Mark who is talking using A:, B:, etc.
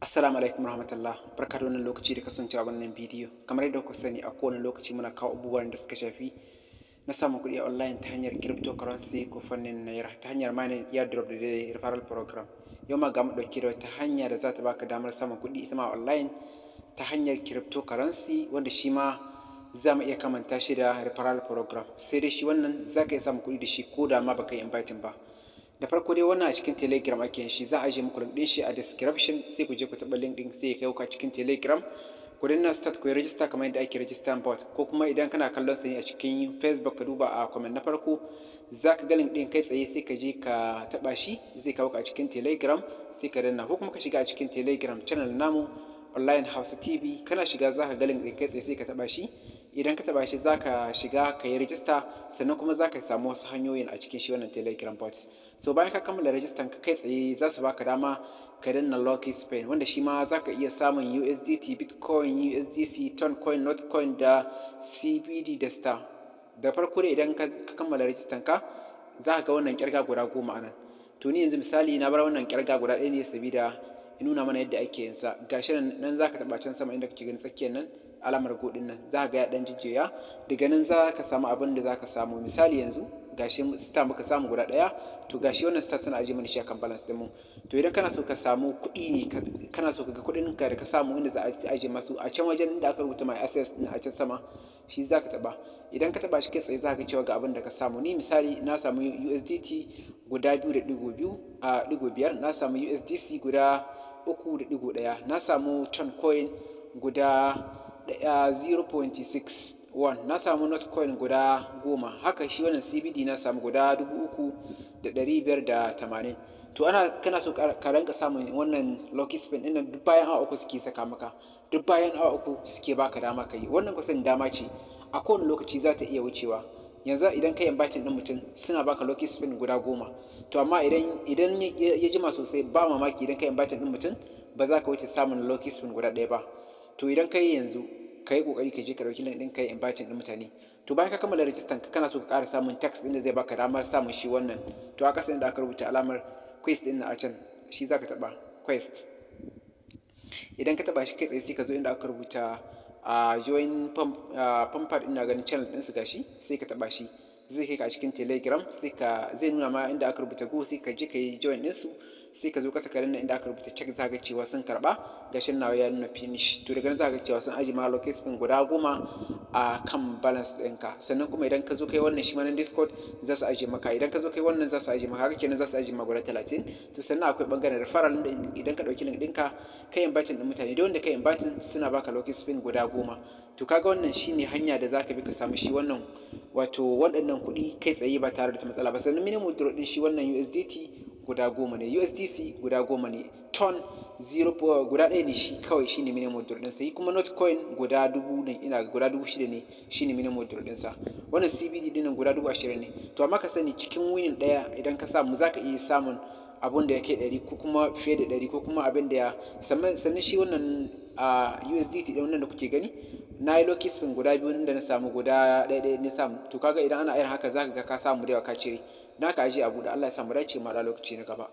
A: Assalamu alaikum warahmatullah, barka da wannan lokaci da kasancewa wannan bidiyo. Kamar yadda kuka sani, a kowane lokaci muna kawo abubuwan da suka shafi na samun kuɗi a online ta hanyar cryptocurrency ko fannin naira ta hanyar mining, airdrop da dai referral program. Yau ma ga mu ɗauke da wata hanya da za ta baka damar samun kuɗi ita ma online ta hanyar cryptocurrency, wanda shi ma za mu iya kamanta shi da referral program. Sai dai shi wannan za ka iya samun kuɗi da shi ko da ma baka yi inviting ba. Da farko dai wannan a cikin telegram ake yin shi, za a ajiye muku link din shi a description, sai ku je ku taɓa link din sai ya kai ku a cikin telegram. Ku danna start ku yi register kamar yadda ake register bot, ko kuma idan kana kallon sa ne a cikin facebook ka duba a comment na farko za ka ga link din kai tsaye sai ka je ka taɓa shi zai kawo ka a cikin telegram sai ka danna, ko kuma ka shiga a cikin telegram channel namu online Hausa TV. Kana shiga za ka ga link din kai tsaye sai ka taɓa shi. Idan ka taɓa shi za ka shiga ka yi register, sannan kuma za ka samu wasu hanyoyin a cikin shi wannan telegram bot. So bayan ka kammala register ka kai tsaye za su baka dama ka danna lucky spin, wanda shi ma za ka iya samun USDT, Bitcoin, USDC, Toncoin, Notcoin da CBD da Star. Da farko dai idan ka kammala register ka za ka ga wannan kirga guda 10 a nan. To ni yanzu misali na bar wannan kirga guda ɗaya ne saboda in nuna mana yadda ake yin sa. Gashi nan za ka taɓa can sama inda kake ganin tsakiyar nan alamar godin nan, za ka ga ya ɗan jijjiya. Daga nan za ka samu abin da za ka samu. Misali yanzu gashi star muka samu guda ɗaya, to gashi wannan star suna ajiye mana shi akan balance ɗin mu. To idan kana so ka samu kuɗi ne, kana so ka ga kuɗin ka da ka samu inda za a ajiye masu a can wajen inda aka rubuta my access ɗin a can sama, shi za ka taɓa. Idan ka taɓa shi kai tsaye za ka ga cewa ga abin da ka samu. Ni misali na samu USDT guda 2.2 a ɗigo biyar, na samu USDC guda 3.1, na samu Toncoin guda 0.61, na samu Notcoin guda 10, haka shi wannan CBD na samu guda 3,580. To kana so ka ranka samun wannan lucky spin ɗin nan duk bayan awa 3 suke saka maka, duk bayan awa 3 suke baka dama ka yi. Wannan kusan dama ce a kowane lokaci za ta iya wucewa. Yanzu idan ka yi inviting ɗin mutum suna baka lucky spin guda 10. To amma idan ya jima sosai ba mamaki idan ka yi inviting ɗin mutum ba za ka wuce samun lucky spin guda ɗaya ba. To idan ka yi yanzu ka yi ƙoƙari ka je ka ɗauki link ɗin ka yi inviting ɗin mutane. To bayan ka kammala register ka kana so ka ƙara samun tax ɗin da zai baka damar samun shi wannan. To a ƙasa inda aka rubuta alamar quest ɗin a can, shi za ka taɓa quest. Idan ka taɓa shi kai tsaye sai ka zo inda aka rubuta join pumper ina ganin channel ɗinsu gashi, sai ka taɓa shi zai kai ka a cikin telegram, zai nuna ma inda aka rubuta go, sai ka je ka yi join ɗinsu, sai ka zo ƙasa ka danna inda aka rubuta check, za ga cewa sun karɓa. Gashin nawa ya nuna finish. To daga nan za ga cewa sun ajiye ma lucky spin guda 10 a kan balance ɗinka. Sannan kuma idan ka zo kai wannan shi ma na discord za su ajiye maka, idan ka zo kai wannan za su ajiye maka, haka kenan za su ajiye maka guda 30. To sannan akwai ɓangaren referral da idan ka ɗauki link ɗinka kai inviting ɗin mutane, da wanda kai inviting suna baka lucky spin guda 10. To kaga wannan shine hanya da za ka bi ka samu shi wannan wato waɗannan kuɗi kai tsaye ba tare da matsala ba. Sannan minimum withdrawal ɗin shi wannan USDT guda 10 ne, USDC guda 10 ne, Ton guda ɗaya ne shi kawai shine minimum withdrawal ɗinsa. Shi kuma Notcoin guda 1000 ne, ina guda 6000 ne shine minimum withdrawal ɗinsa. Wannan CBD ɗin guda 20,000 ne. To amma ka sani cikin winning ɗaya idan ka samu za ka iya samun abun da ya kai 100 ko kuma fiye da 100 ko kuma abin da ya sannan shi wannan USDT ɗin wannan da kuke gani na yi lucky spin guda 2 inda na samu guda ɗaya na samu. To kaga idan ana irin haka za ka ga ka samu da yawa ka cire. Na ka ajiye abu da Allah ya samu dace ma da lokaci na gaba.